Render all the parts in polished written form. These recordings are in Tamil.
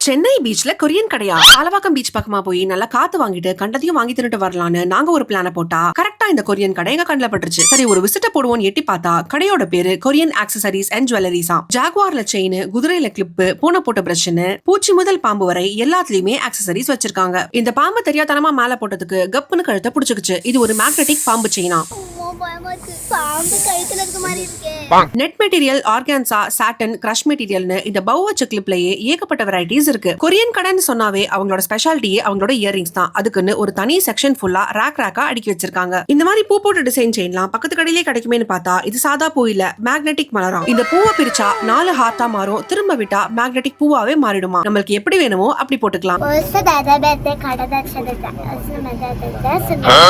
சென்னை பீச்ல கொரியன் கடையா? பாலவாக்கம் பீச் பக்கமா போய் நல்லா காத்து வாங்கிட்டு கண்டதையும் வாங்கி தின்னுட்டு வரலான்னு நாங்க ஒரு பிளான போட்டா கரெக்டா இந்த கொரியன் கடை எங்க கண்ணில் பட்டுருச்சு. சரி ஒரு விசிட்ட போடுவோம் எட்டி பார்த்தா கடையோட பேரு கொரியன் ஆக்சசரிஸ் அண்ட் ஜுவல்லரிஸா. ஜாகுவார்ல செயின், குதிரையில கிளிப்பு, பூனை போட்ட பிரஷ்னு பூச்சி முதல் பாம்பு வரை எல்லாத்துலயுமே ஆக்சசரிஸ் வச்சிருக்காங்க. இந்த பாம்பு தெரியாதனமா மேல போட்டதுக்கு கப்புன்னு கழுத்தை புடிச்சுக்குச்சு. இது ஒரு மேக்னெட்டிக் பாம்பு செயினா. Net material, organza, satin, crush மெட்டீரியல்னு இந்த பவ் வச்ச கிளிப்லயே ஏகப்பட்ட வெரைட்டிஸ் இருக்கு. கொரியன் கடைன்னு சொன்னாவே அவங்களோட ஸ்பெஷாலிட்டியே அவங்களோட இயரிங்ஸ் தான். அதுக்குன்னு ஒரு தனி செக்ஷன் ஃபுல்லா ரேக்கா அடுக்கி வச்சிருக்காங்க. இந்த மாதிரி பூ போட்டு டிசைன் செய்யலாம் பக்கத்து கடையிலே கிடைக்குமேனு பார்த்தா இது சாதா பூ இல்ல, மேக்னெட்டிக் மலரம். இந்த பூவை பிரிச்சா 4 ஹார்ட்டா மாறும், திரும்ப விட்டா மேக்னெட்டிக் பூவாவே மாறிடுமா. நம்மளுக்கு எப்படி வேணுமோ அப்படி போட்டுக்கலாம்.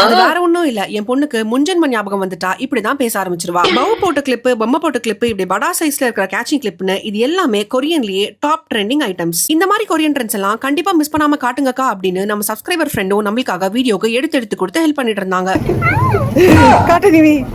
அது வேற ஒண்ணும் இல்ல, என் பொண்ணுக்கு முன்ஜென்ம ஞாபகம் வந்துட்டா இப்படிதான் பேச ஆரம்பிச்சிருவா. பவு போட்ட கிளிப்பு, பொம்மை போட்ட கிளிப்பு, இப்படி படா சைஸ்ல இருக்கிற கேச்சிங் கிளிப்னு இது எல்லாமே கொரியன்லயே டாப் ட்ரெண்டிங் ஐட்டம்ஸ். இந்த மாதிரி கொரியன் ட்ரெண்ட்ஸ் எல்லாம் கண்டிப்பா மிஸ் பண்ணாம காட்டுங்கக்கா அப்படின்னு நம்ம சப்ஸ்கிரைபர் ஃப்ரெண்டும் நம்மளுக்காக வீடியோக்கு எடுத்து கொடுத்து ஹெல்ப் பண்ணிட்டு இருந்தாங்க.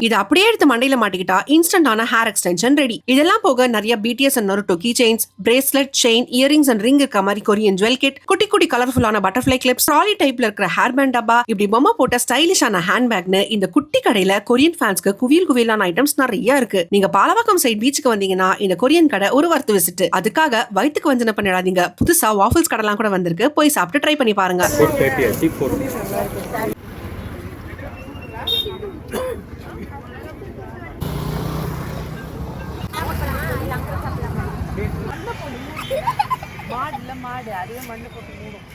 இது அப்படியே எடுத்து மண்டையில மாட்டிக்கிட்டா இன்ஸ்டன்டான ஹேர் எக்ஸ்டென்ஷன் ரெடி. இதெல்லாம் போக நிறைய BTS and Naruto key chains, bracelet, chain, earrings and ring இருக்க மாதிரி கொரியன் ஜுவல் கிட், குட்டி குட்டி கலர்ஃபுல்லான பட்டர்ஃப்ளை கிளிப்ஸ், ட்ராலி டைப்ல இருக்கிற ஹேர் பேண்ட் டப்பா, இப்படி பொம்மை போட்ட ஸ்டைலிஷான ஹேண்ட் பேக்னு இந்த குட்டி கடையில கொரியன் ஃபேன்ஸ்க்கு குவியலான ஐட்டம்ஸ் நிறைய இருக்கு. நீங்க பாலவாக்கம் சைட் பீச்சுக்கு வந்தீங்கன்னா இந்த கொரியன் கடை ஒரு வார்த்தை விசிட். அதுக்காக வயிற்றுக்கு வஞ்சனை பண்ணிடாதீங்க. புதுசா வாஃபிள்ஸ் கடைலாம் கூட வந்திருக்கு, போய் சாப்பிட்டு ட்ரை பண்ணி பாருங்க. மாடு அதே மண்ணு போட்டு மூடும்.